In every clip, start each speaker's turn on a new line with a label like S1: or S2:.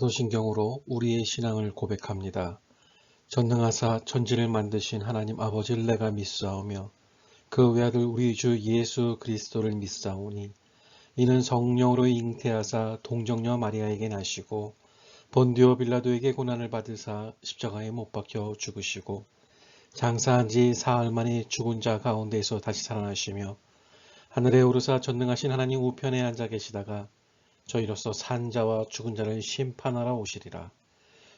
S1: 사도신경으로 우리의 신앙을 고백합니다. 전능하사 천지를 만드신 하나님 아버지를 내가 믿사오며 그 외아들 우리 주 예수 그리스도를 믿사오니 이는 성령으로 잉태하사 동정녀 마리아에게 나시고 본디오 빌라도에게 고난을 받으사 십자가에 못 박혀 죽으시고 장사한 지 사흘 만에 죽은 자 가운데에서 다시 살아나시며 하늘에 오르사 전능하신 하나님 우편에 앉아 계시다가 저희로서 산 자와 죽은 자를 심판하러 오시리라.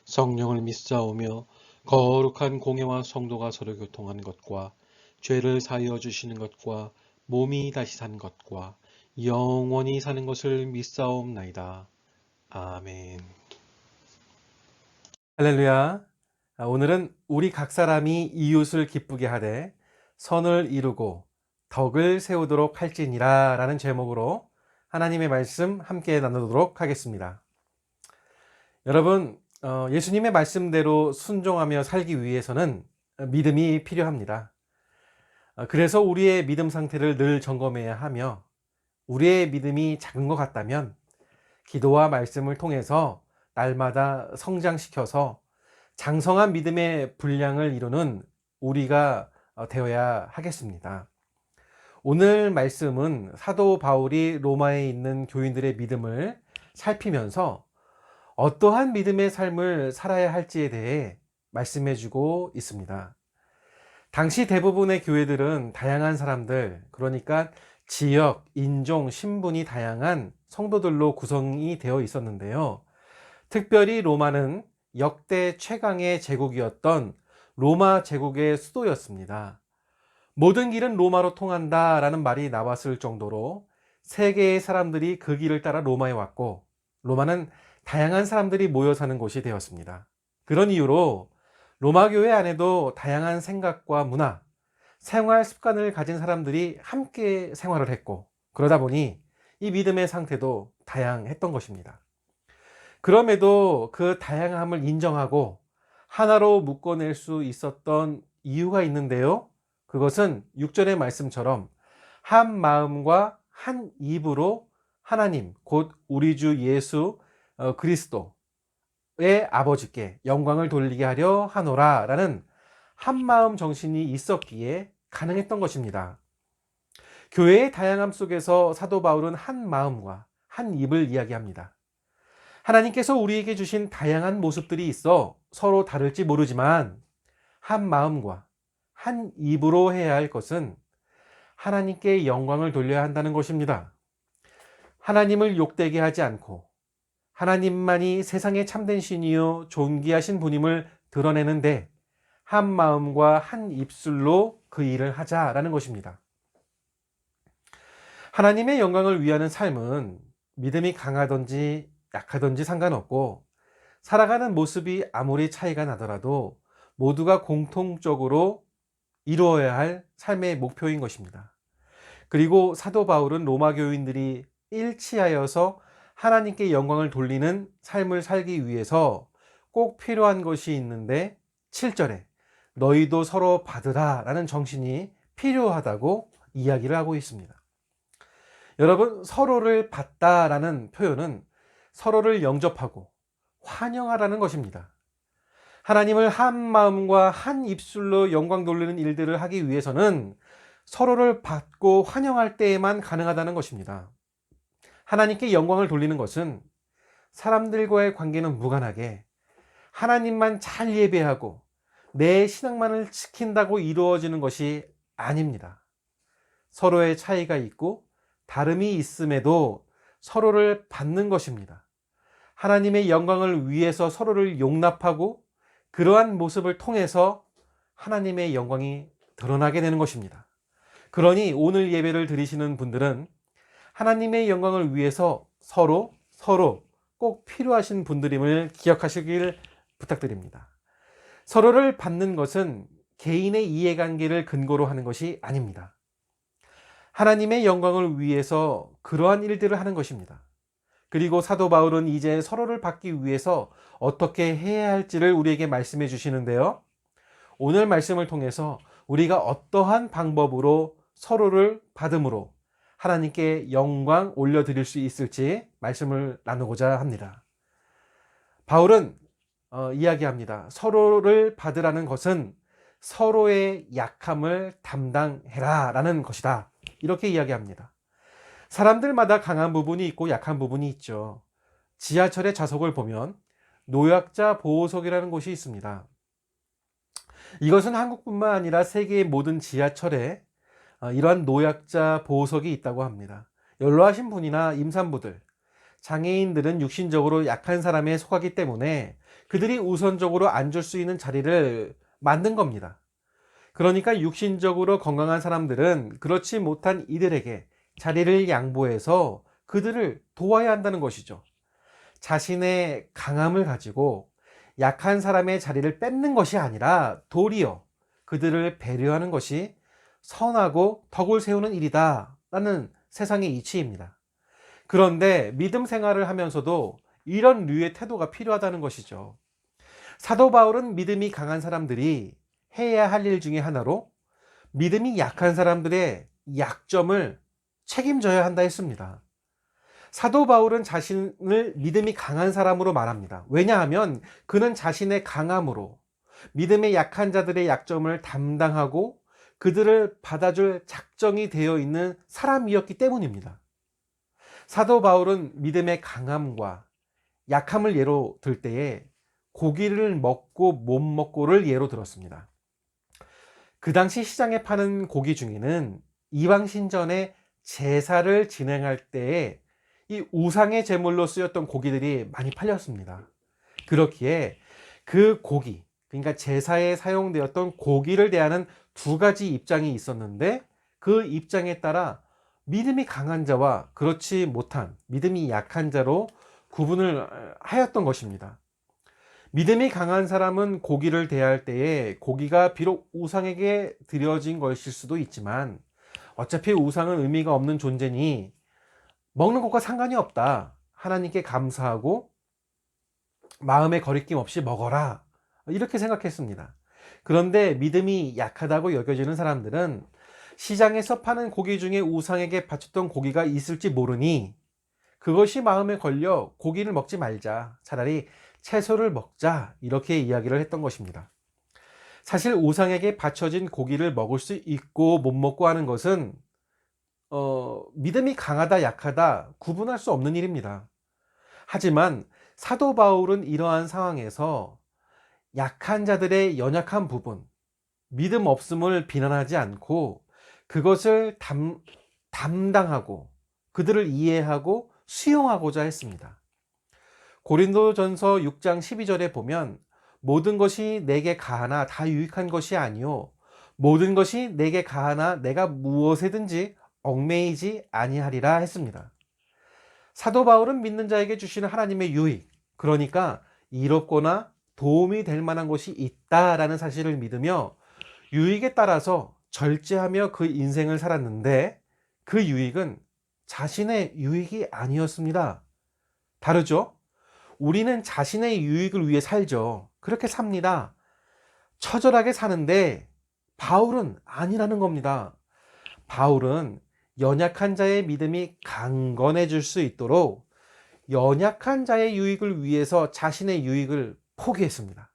S1: 성령을 믿사오며 거룩한 공예와 성도가 서로 교통하는 것과 죄를 사하여 주시는 것과 몸이 다시 산 것과 영원히 사는 것을 믿사옵나이다. 아멘.
S2: 할렐루야. 오늘은 우리 각 사람이 이웃을 기쁘게 하되 선을 이루고 덕을 세우도록 할지니라 라는 제목으로 하나님의 말씀 함께 나누도록 하겠습니다. 여러분, 예수님의 말씀대로 순종하며 살기 위해서는 믿음이 필요합니다. 그래서 우리의 믿음 상태를 늘 점검해야 하며, 우리의 믿음이 작은 것 같다면 기도와 말씀을 통해서 날마다 성장시켜서 장성한 믿음의 분량을 이루는 우리가 되어야 하겠습니다. 오늘 말씀은 사도 바울이 로마에 있는 교인들의 믿음을 살피면서 어떠한 믿음의 삶을 살아야 할지에 대해 말씀해 주고 있습니다. 당시 대부분의 교회들은 다양한 사람들, 그러니까 지역, 인종, 신분이 다양한 성도들로 구성이 되어 있었는데요. 특별히 로마는 역대 최강의 제국이었던 로마 제국의 수도였습니다. 모든 길은 로마로 통한다 라는 말이 나왔을 정도로 세계의 사람들이 그 길을 따라 로마에 왔고, 로마는 다양한 사람들이 모여 사는 곳이 되었습니다. 그런 이유로 로마 교회 안에도 다양한 생각과 문화, 생활 습관을 가진 사람들이 함께 생활을 했고, 그러다 보니 이 믿음의 상태도 다양했던 것입니다. 그럼에도 그 다양함을 인정하고 하나로 묶어낼 수 있었던 이유가 있는데요. 그것은 6절의 말씀처럼 한 마음과 한 입으로 하나님, 곧 우리 주 예수 그리스도의 아버지께 영광을 돌리게 하려 하노라 라는 한 마음 정신이 있었기에 가능했던 것입니다. 교회의 다양함 속에서 사도 바울은 한 마음과 한 입을 이야기합니다. 하나님께서 우리에게 주신 다양한 모습들이 있어 서로 다를지 모르지만 한 마음과 한 입으로 해야 할 것은 하나님께 영광을 돌려야 한다는 것입니다. 하나님을 욕되게 하지 않고 하나님만이 세상의 참된 신이요 존귀하신 분임을 드러내는데 한 마음과 한 입술로 그 일을 하자라는 것입니다. 하나님의 영광을 위하는 삶은 믿음이 강하든지 약하든지 상관없고, 살아가는 모습이 아무리 차이가 나더라도 모두가 공통적으로 이루어야 할 삶의 목표인 것입니다. 그리고 사도 바울은 로마 교인들이 일치하여서 하나님께 영광을 돌리는 삶을 살기 위해서 꼭 필요한 것이 있는데 7절에 너희도 서로 받으라 라는 정신이 필요하다고 이야기를 하고 있습니다. 여러분, 서로를 받다라는 표현은 서로를 영접하고 환영하라는 것입니다. 하나님을 한 마음과 한 입술로 영광 돌리는 일들을 하기 위해서는 서로를 받고 환영할 때에만 가능하다는 것입니다. 하나님께 영광을 돌리는 것은 사람들과의 관계는 무관하게 하나님만 잘 예배하고 내 신앙만을 지킨다고 이루어지는 것이 아닙니다. 서로의 차이가 있고 다름이 있음에도 서로를 받는 것입니다. 하나님의 영광을 위해서 서로를 용납하고 그러한 모습을 통해서 하나님의 영광이 드러나게 되는 것입니다. 그러니 오늘 예배를 드리시는 분들은 하나님의 영광을 위해서 서로 꼭 필요하신 분들임을 기억하시길 부탁드립니다. 서로를 받는 것은 개인의 이해관계를 근거로 하는 것이 아닙니다. 하나님의 영광을 위해서 그러한 일들을 하는 것입니다. 그리고 사도 바울은 이제 서로를 받기 위해서 어떻게 해야 할지를 우리에게 말씀해 주시는데요. 오늘 말씀을 통해서 우리가 어떠한 방법으로 서로를 받음으로 하나님께 영광 올려드릴 수 있을지 말씀을 나누고자 합니다. 바울은 이야기합니다. 서로를 받으라는 것은 서로의 약함을 담당해라 라는 것이다. 이렇게 이야기합니다. 사람들마다 강한 부분이 있고 약한 부분이 있죠. 지하철의 좌석을 보면 노약자 보호석이라는 곳이 있습니다. 이것은 한국뿐만 아니라 세계의 모든 지하철에 이러한 노약자 보호석이 있다고 합니다. 연로하신 분이나 임산부들, 장애인들은 육신적으로 약한 사람에 속하기 때문에 그들이 우선적으로 앉을 수 있는 자리를 만든 겁니다. 그러니까 육신적으로 건강한 사람들은 그렇지 못한 이들에게 자리를 양보해서 그들을 도와야 한다는 것이죠. 자신의 강함을 가지고 약한 사람의 자리를 뺏는 것이 아니라 도리어 그들을 배려하는 것이 선하고 덕을 세우는 일이다 라는 세상의 이치입니다. 그런데 믿음 생활을 하면서도 이런 류의 태도가 필요하다는 것이죠. 사도 바울은 믿음이 강한 사람들이 해야 할 일 중에 하나로 믿음이 약한 사람들의 약점을 책임져야 한다 했습니다. 사도 바울은 자신을 믿음이 강한 사람으로 말합니다. 왜냐하면 그는 자신의 강함으로 믿음의 약한 자들의 약점을 담당하고 그들을 받아줄 작정이 되어 있는 사람이었기 때문입니다. 사도 바울은 믿음의 강함과 약함을 예로 들 때에 고기를 먹고 못 먹고를 예로 들었습니다. 그 당시 시장에 파는 고기 중에는 이방 신전에 제사를 진행할 때에 이 우상의 제물로 쓰였던 고기들이 많이 팔렸습니다. 그렇기에 그 고기, 그러니까 제사에 사용되었던 고기를 대하는 두 가지 입장이 있었는데 그 입장에 따라 믿음이 강한 자와 그렇지 못한 믿음이 약한 자로 구분을 하였던 것입니다. 믿음이 강한 사람은 고기를 대할 때에 고기가 비록 우상에게 드려진 것일 수도 있지만 어차피 우상은 의미가 없는 존재니 먹는 것과 상관이 없다. 하나님께 감사하고 마음에 거리낌 없이 먹어라. 이렇게 생각했습니다. 그런데 믿음이 약하다고 여겨지는 사람들은 시장에서 파는 고기 중에 우상에게 바쳤던 고기가 있을지 모르니 그것이 마음에 걸려 고기를 먹지 말자. 차라리 채소를 먹자. 이렇게 이야기를 했던 것입니다. 사실 우상에게 바쳐진 고기를 먹을 수 있고 못 먹고 하는 것은 믿음이 강하다 약하다 구분할 수 없는 일입니다. 하지만 사도 바울은 이러한 상황에서 약한 자들의 연약한 부분, 믿음 없음을 비난하지 않고 그것을 담당하고 그들을 이해하고 수용하고자 했습니다. 고린도전서 6장 12절에 보면 모든 것이 내게 가하나 다 유익한 것이 아니요 모든 것이 내게 가하나 내가 무엇에든지 얽매이지 아니하리라 했습니다. 사도 바울은 믿는 자에게 주시는 하나님의 유익, 그러니까 이롭거나 도움이 될 만한 것이 있다라는 사실을 믿으며 유익에 따라서 절제하며 그 인생을 살았는데 그 유익은 자신의 유익이 아니었습니다. 다르죠? 우리는 자신의 유익을 위해 살죠. 그렇게 삽니다. 처절하게 사는데 바울은 아니라는 겁니다. 바울은 연약한 자의 믿음이 강건해질 수 있도록 연약한 자의 유익을 위해서 자신의 유익을 포기했습니다.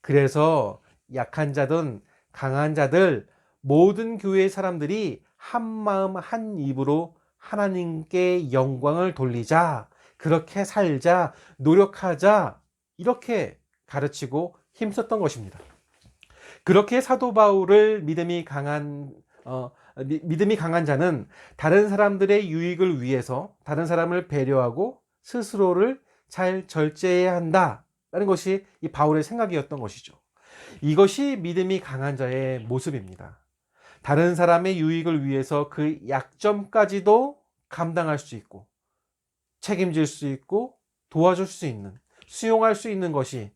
S2: 그래서 약한 자든 강한 자들 모든 교회의 사람들이 한 마음 한 입으로 하나님께 영광을 돌리자, 그렇게 살자, 노력하자 이렇게 가르치고 힘썼던 것입니다. 그렇게 사도 바울을 믿음이 강한 자는 다른 사람들의 유익을 위해서 다른 사람을 배려하고 스스로를 잘 절제해야 한다라는 것이 이 바울의 생각이었던 것이죠. 이것이 믿음이 강한 자의 모습입니다. 다른 사람의 유익을 위해서 그 약점까지도 감당할 수 있고 책임질 수 있고 도와줄 수 있는, 수용할 수 있는 것이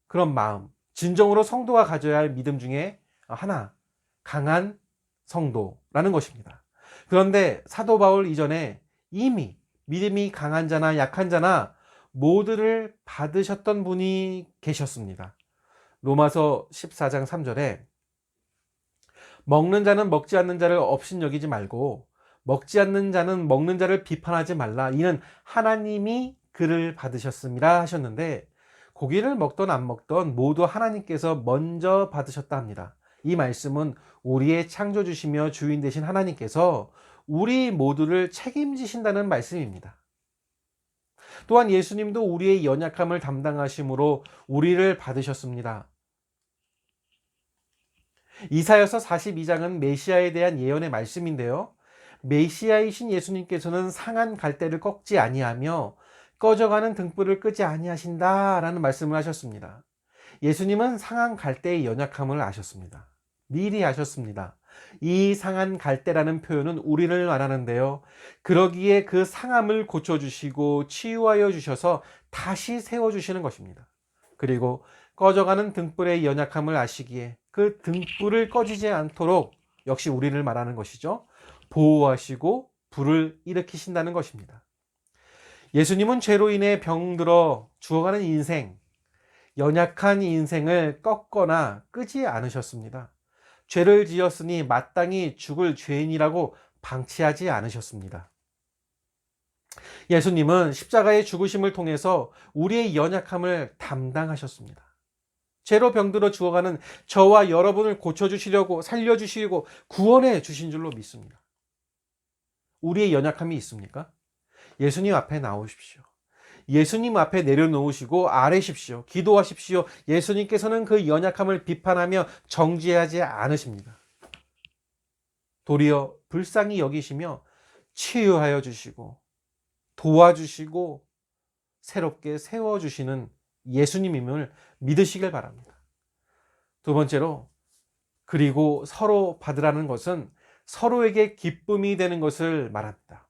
S2: 그런 마음, 진정으로 성도가 가져야 할 믿음 중에 하나, 강한 성도라는 것입니다. 그런데 사도 바울 이전에 이미 믿음이 강한 자나 약한 자나 모두를 받으셨던 분이 계셨습니다. 로마서 14장 3절에 먹는 자는 먹지 않는 자를 업신여기지 말고 먹지 않는 자는 먹는 자를 비판하지 말라. 이는 하나님이 그를 받으셨음이라 하셨는데, 고기를 먹던 안 먹던 모두 하나님께서 먼저 받으셨다 합니다. 이 말씀은 우리의 창조주시며 주인 되신 하나님께서 우리 모두를 책임지신다는 말씀입니다. 또한 예수님도 우리의 연약함을 담당하심으로 우리를 받으셨습니다. 이사야서 42장은 메시아에 대한 예언의 말씀인데요. 메시아이신 예수님께서는 상한 갈대를 꺾지 아니하며 꺼져가는 등불을 끄지 아니하신다라는 말씀을 하셨습니다. 예수님은 상한 갈대의 연약함을 아셨습니다. 미리 아셨습니다. 이 상한 갈대라는 표현은 우리를 말하는데요. 그러기에 그 상함을 고쳐주시고 치유하여 주셔서 다시 세워주시는 것입니다. 그리고 꺼져가는 등불의 연약함을 아시기에 그 등불을 꺼지지 않도록 역시 우리를 말하는 것이죠. 보호하시고 불을 일으키신다는 것입니다. 예수님은 죄로 인해 병들어 죽어가는 인생, 연약한 인생을 꺾거나 끄지 않으셨습니다. 죄를 지었으니 마땅히 죽을 죄인이라고 방치하지 않으셨습니다. 예수님은 십자가의 죽으심을 통해서 우리의 연약함을 담당하셨습니다. 죄로 병들어 죽어가는 저와 여러분을 고쳐주시려고 살려주시려고 구원해 주신 줄로 믿습니다. 우리의 연약함이 있습니까? 예수님 앞에 나오십시오. 예수님 앞에 내려놓으시고 아뢰십시오. 기도하십시오. 예수님께서는 그 연약함을 비판하며 정죄하지 않으십니다. 도리어 불쌍히 여기시며 치유하여 주시고 도와주시고 새롭게 세워주시는 예수님임을 믿으시길 바랍니다. 두 번째로, 그리고 서로 받으라는 것은 서로에게 기쁨이 되는 것을 말합니다.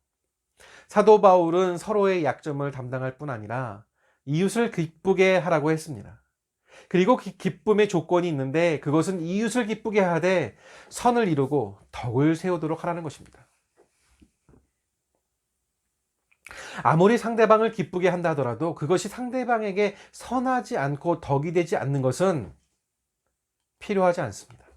S2: 사도 바울은 서로의 약점을 담당할 뿐 아니라 이웃을 기쁘게 하라고 했습니다. 그리고 기쁨의 조건이 있는데 그것은 이웃을 기쁘게 하되 선을 이루고 덕을 세우도록 하라는 것입니다. 아무리 상대방을 기쁘게 한다 하더라도 그것이 상대방에게 선하지 않고 덕이 되지 않는 것은 필요하지 않습니다.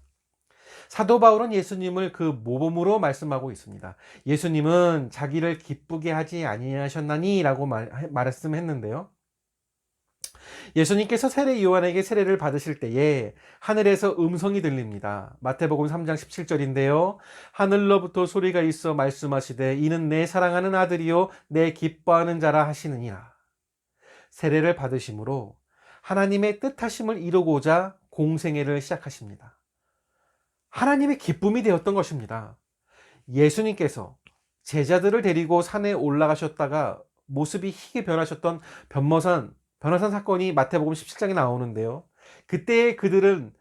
S2: 사도 바울은 예수님을 그 모범으로 말씀하고 있습니다. 예수님은 자기를 기쁘게 하지 아니하셨나니 라고 말씀했는데요. 예수님께서 세례 요한에게 세례를 받으실 때에 하늘에서 음성이 들립니다. 마태복음 3장 17절인데요. 하늘로부터 소리가 있어 말씀하시되 이는 내 사랑하는 아들이요 내 기뻐하는 자라 하시느니라. 세례를 받으심으로 하나님의 뜻하심을 이루고자 공생애를 시작하십니다. 하나님의 기쁨이 되었던 것입니다. 예수님께서 제자들을 데리고 산에 올라가셨다가 모습이 희게 변하셨던 변화산 사건이 마태복음 17장에 나오는데요. 그때 그들은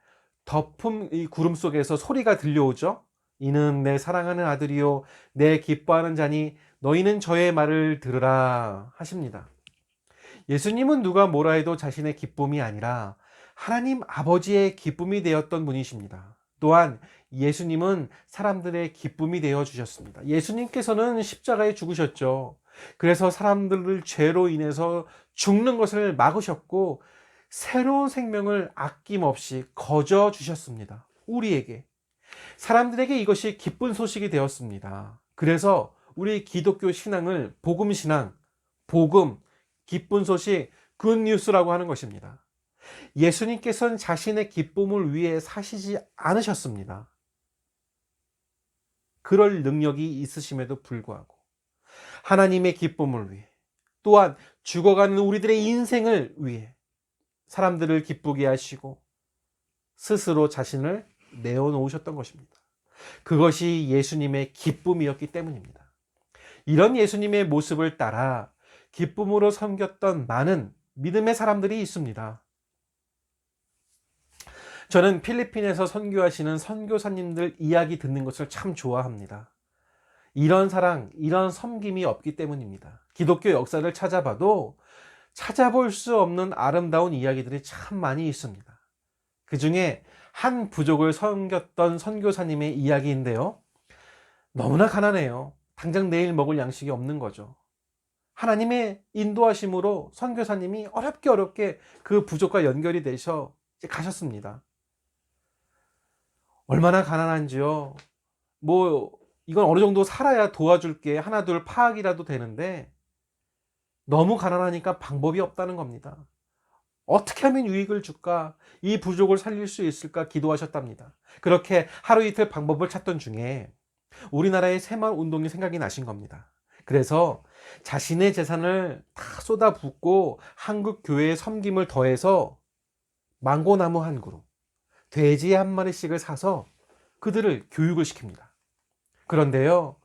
S2: 덮음 이 구름 속에서 소리가 들려오죠. 이는 내 사랑하는 아들이요 내 기뻐하는 자니 너희는 저의 말을 들으라 하십니다. 예수님은 누가 뭐라 해도 자신의 기쁨이 아니라 하나님 아버지의 기쁨이 되었던 분이십니다. 또한 예수님은 사람들의 기쁨이 되어 주셨습니다. 예수님께서는 십자가에 죽으셨죠. 그래서 사람들을 죄로 인해서 죽는 것을 막으셨고 새로운 생명을 아낌없이 거저 주셨습니다. 우리에게. 사람들에게 이것이 기쁜 소식이 되었습니다. 그래서 우리 기독교 신앙을 복음 신앙, 복음, 기쁜 소식, 굿뉴스라고 하는 것입니다. 예수님께서는 자신의 기쁨을 위해 사시지 않으셨습니다. 그럴 능력이 있으심에도 불구하고 하나님의 기쁨을 위해 또한 죽어가는 우리들의 인생을 위해 사람들을 기쁘게 하시고 스스로 자신을 내어놓으셨던 것입니다. 그것이 예수님의 기쁨이었기 때문입니다. 이런 예수님의 모습을 따라 기쁨으로 섬겼던 많은 믿음의 사람들이 있습니다. 저는 필리핀에서 선교하시는 선교사님들 이야기 듣는 것을 참 좋아합니다. 이런 사랑, 이런 섬김이 없기 때문입니다. 기독교 역사를 찾아봐도 찾아볼 수 없는 아름다운 이야기들이 참 많이 있습니다. 그 중에 한 부족을 섬겼던 선교사님의 이야기인데요. 너무나 가난해요. 당장 내일 먹을 양식이 없는 거죠. 하나님의 인도하심으로 선교사님이 어렵게 그 부족과 연결이 되셔 가셨습니다. 얼마나 가난한지요. 이건 어느 정도 살아야 도와줄게 하나 둘 파악이라도 되는데 너무 가난하니까 방법이 없다는 겁니다. 어떻게 하면 유익을 줄까? 이 부족을 살릴 수 있을까? 기도하셨답니다. 그렇게 하루 이틀 방법을 찾던 중에 우리나라의 새마을 운동이 생각이 나신 겁니다. 그래서 자신의 재산을 다 쏟아붓고 한국 교회의 섬김을 더해서 망고나무 한 그루, 돼지 한 마리씩을 사서 그들을 교육을 시킵니다. 그런데요,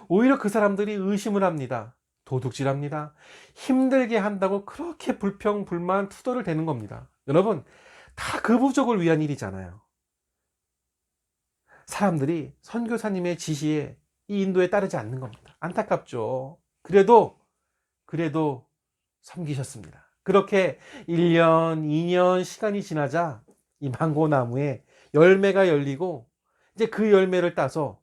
S2: 오히려 그 사람들이 의심을 합니다. 도둑질합니다. 힘들게 한다고 그렇게 불평, 불만, 투덜을 대는 겁니다. 여러분, 다 그 부족을 위한 일이잖아요. 사람들이 선교사님의 지시에 이 인도에 따르지 않는 겁니다. 안타깝죠. 그래도 섬기셨습니다. 그렇게 1년, 2년 시간이 지나자 이 망고나무에 열매가 열리고 이제 그 열매를 따서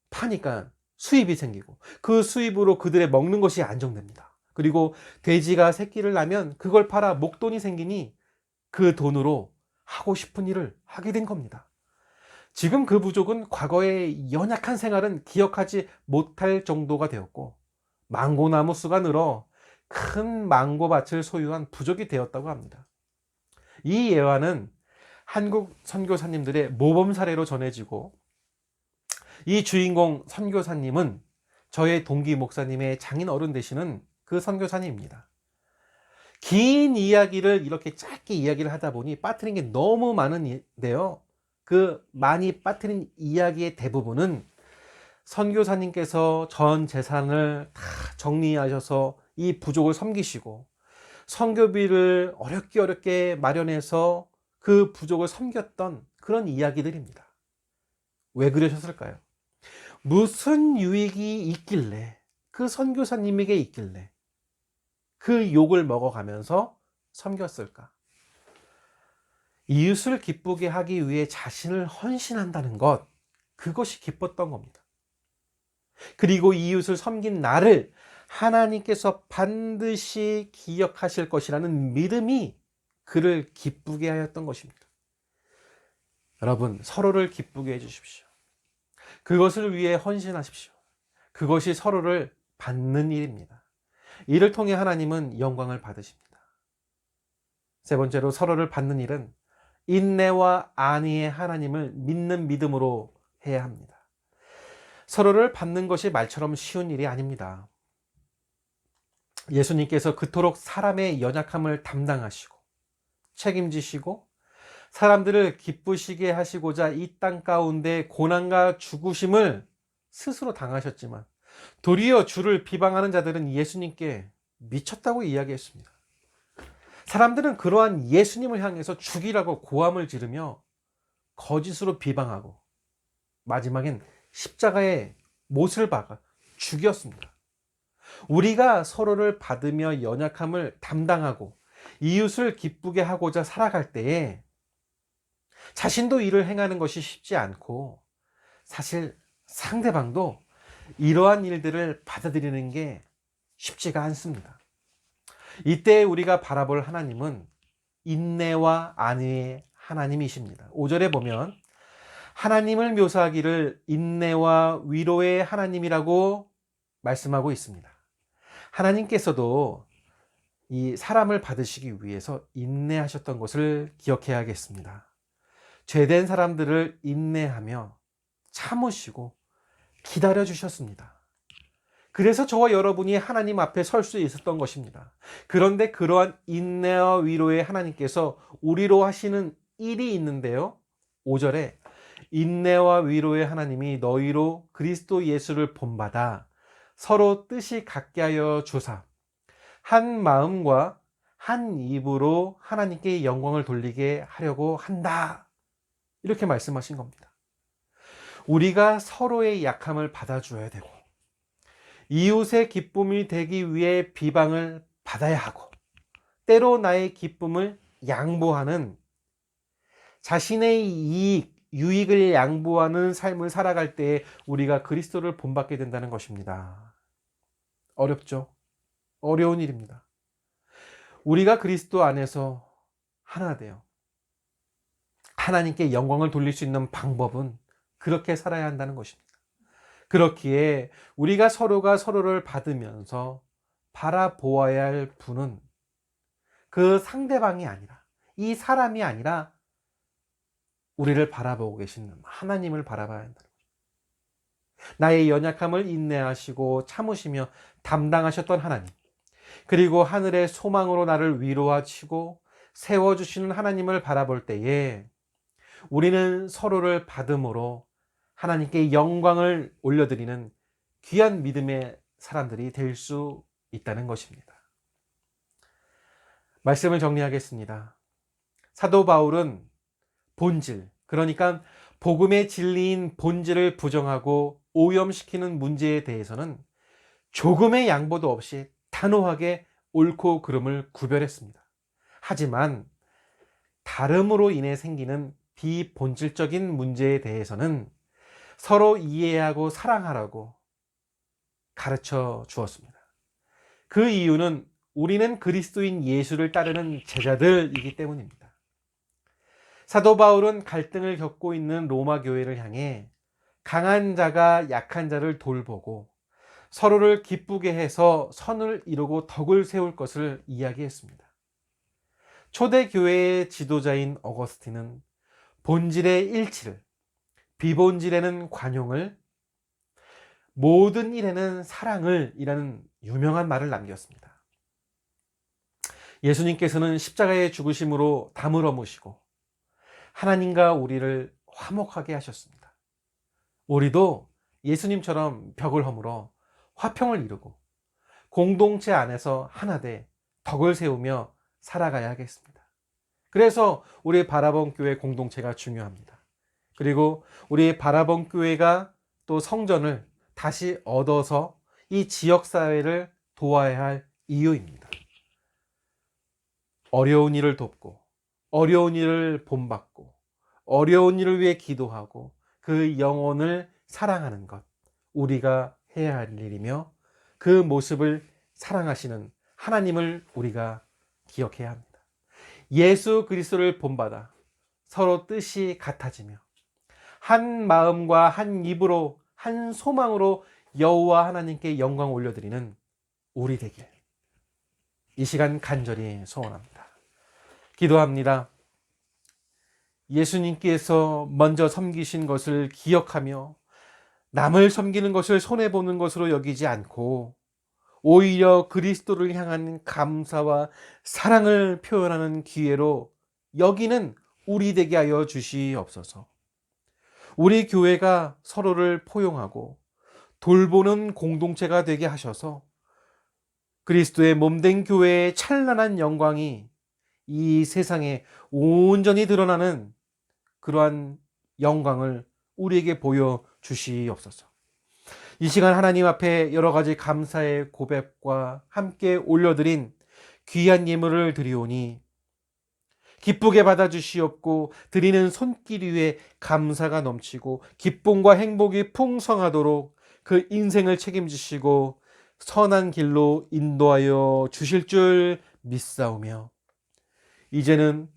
S2: 파니까 수입이 생기고 그 수입으로 그들의 먹는 것이 안정됩니다. 그리고 돼지가 새끼를 낳으면 그걸 팔아 목돈이 생기니 그 돈으로 하고 싶은 일을 하게 된 겁니다. 지금 그 부족은 과거의 연약한 생활은 기억하지 못할 정도가 되었고 망고나무 수가 늘어 큰 망고밭을 소유한 부족이 되었다고 합니다. 이 예화는 한국 선교사님들의 모범 사례로 전해지고 이 주인공 선교사님은 저의 동기 목사님의 장인 어른 되시는 그 선교사님입니다. 긴 이야기를 이렇게 짧게 이야기를 하다 보니 빠뜨린 게 너무 많은데요. 그 많이 빠뜨린 이야기의 대부분은 선교사님께서 전 재산을 다 정리하셔서 이 부족을 섬기시고 선교비를 어렵게 마련해서 그 부족을 섬겼던 그런 이야기들입니다. 왜 그러셨을까요? 무슨 유익이 있길래 그 선교사님에게 있길래 그 욕을 먹어가면서 섬겼을까? 이웃을 기쁘게 하기 위해 자신을 헌신한다는 것, 그것이 기뻤던 겁니다. 그리고 이웃을 섬긴 나를 하나님께서 반드시 기억하실 것이라는 믿음이 그를 기쁘게 하였던 것입니다. 여러분, 서로를 기쁘게 해주십시오. 그것을 위해 헌신하십시오. 그것이 서로를 받는 일입니다. 이를 통해 하나님은 영광을 받으십니다. 세 번째로 서로를 받는 일은 인내와 안위의 하나님을 믿는 믿음으로 해야 합니다. 서로를 받는 것이 말처럼 쉬운 일이 아닙니다. 예수님께서 그토록 사람의 연약함을 담당하시고 책임지시고 사람들을 기쁘시게 하시고자 이 땅 가운데 고난과 죽으심을 스스로 당하셨지만 도리어 주를 비방하는 자들은 예수님께 미쳤다고 이야기했습니다. 사람들은 그러한 예수님을 향해서 죽이라고 고함을 지르며 거짓으로 비방하고 마지막엔 십자가에 못을 박아 죽였습니다. 우리가 서로를 받으며 연약함을 담당하고 이웃을 기쁘게 하고자 살아갈 때에 자신도 이를 행하는 것이 쉽지 않고 사실 상대방도 이러한 일들을 받아들이는 게 쉽지가 않습니다. 이때 우리가 바라볼 하나님은 인내와 안위의 하나님이십니다. 5절에 보면 하나님을 묘사하기를 인내와 위로의 하나님이라고 말씀하고 있습니다. 하나님께서도 이 사람을 받으시기 위해서 인내하셨던 것을 기억해야겠습니다. 죄된 사람들을 인내하며 참으시고 기다려 주셨습니다. 그래서 저와 여러분이 하나님 앞에 설 수 있었던 것입니다. 그런데 그러한 인내와 위로의 하나님께서 우리로 하시는 일이 있는데요. 5절에 인내와 위로의 하나님이 너희로 그리스도 예수를 본받아 서로 뜻이 같게 하여 주사 한 마음과 한 입으로 하나님께 영광을 돌리게 하려고 한다. 이렇게 말씀하신 겁니다. 우리가 서로의 약함을 받아줘야 되고 이웃의 기쁨이 되기 위해 비방을 받아야 하고 때로 나의 기쁨을 양보하는 자신의 이익, 유익을 양보하는 삶을 살아갈 때 우리가 그리스도를 본받게 된다는 것입니다. 어렵죠? 어려운 일입니다. 우리가 그리스도 안에서 하나 돼요. 하나님께 영광을 돌릴 수 있는 방법은 그렇게 살아야 한다는 것입니다. 그렇기에 우리가 서로가 서로를 받으면서 바라보아야 할 분은 그 상대방이 아니라, 이 사람이 아니라 우리를 바라보고 계신 하나님을 바라봐야 한다는 거죠. 나의 연약함을 인내하시고 참으시며 담당하셨던 하나님, 그리고 하늘의 소망으로 나를 위로하시고 세워주시는 하나님을 바라볼 때에 우리는 서로를 받음으로 하나님께 영광을 올려드리는 귀한 믿음의 사람들이 될 수 있다는 것입니다. 말씀을 정리하겠습니다. 사도 바울은 본질, 그러니까 복음의 진리인 본질을 부정하고 오염시키는 문제에 대해서는 조금의 양보도 없이 단호하게 옳고 그름을 구별했습니다. 하지만 다름으로 인해 생기는 비본질적인 문제에 대해서는 서로 이해하고 사랑하라고 가르쳐 주었습니다. 그 이유는 우리는 그리스도인 예수를 따르는 제자들이기 때문입니다. 사도 바울은 갈등을 겪고 있는 로마 교회를 향해 강한 자가 약한 자를 돌보고 서로를 기쁘게 해서 선을 이루고 덕을 세울 것을 이야기했습니다. 초대 교회의 지도자인 어거스틴은 본질의 일치를, 비본질에는 관용을, 모든 일에는 사랑을 이라는 유명한 말을 남겼습니다. 예수님께서는 십자가의 죽으심으로 담을 어무시고 하나님과 우리를 화목하게 하셨습니다. 우리도 예수님처럼 벽을 허물어 화평을 이루고 공동체 안에서 하나 돼 덕을 세우며 살아가야 하겠습니다. 그래서 우리 바라본 교회 공동체가 중요합니다. 그리고 우리 바라본 교회가 또 성전을 다시 얻어서 이 지역사회를 도와야 할 이유입니다. 어려운 일을 돕고 어려운 일을 본받고 어려운 일을 위해 기도하고 그 영혼을 사랑하는 것, 우리가 해야 할 일이며 그 모습을 사랑하시는 하나님을 우리가 기억해야 합니다. 예수 그리스도를 본받아 서로 뜻이 같아지며 한 마음과 한 입으로 한 소망으로 여호와 하나님께 영광 올려드리는 우리 되길 이 시간 간절히 소원합니다. 기도합니다. 예수님께서 먼저 섬기신 것을 기억하며 남을 섬기는 것을 손해보는 것으로 여기지 않고 오히려 그리스도를 향한 감사와 사랑을 표현하는 기회로 여기는 우리 되게 하여 주시옵소서. 우리 교회가 서로를 포용하고 돌보는 공동체가 되게 하셔서 그리스도의 몸된 교회의 찬란한 영광이 이 세상에 온전히 드러나는 그러한 영광을 우리에게 보여주시옵소서. 이 시간 하나님 앞에 여러 가지 감사의 고백과 함께 올려드린 귀한 예물을 드리오니 기쁘게 받아주시옵고 드리는 손길 위에 감사가 넘치고 기쁨과 행복이 풍성하도록 그 인생을 책임지시고 선한 길로 인도하여 주실 줄 믿사오며 이제는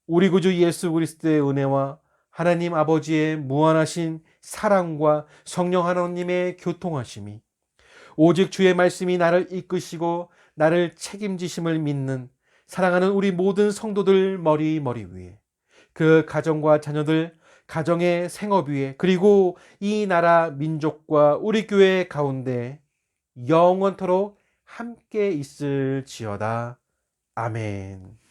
S2: 우리 구주 예수 그리스도의 은혜와 하나님 아버지의 무한하신 사랑과 성령 하나님의 교통하심이 오직 주의 말씀이 나를 이끄시고 나를 책임지심을 믿는 사랑하는 우리 모든 성도들 머리 위에 그 가정과 자녀들 가정의 생업 위에 그리고 이 나라 민족과 우리 교회 가운데 영원토록 함께 있을지어다. 아멘.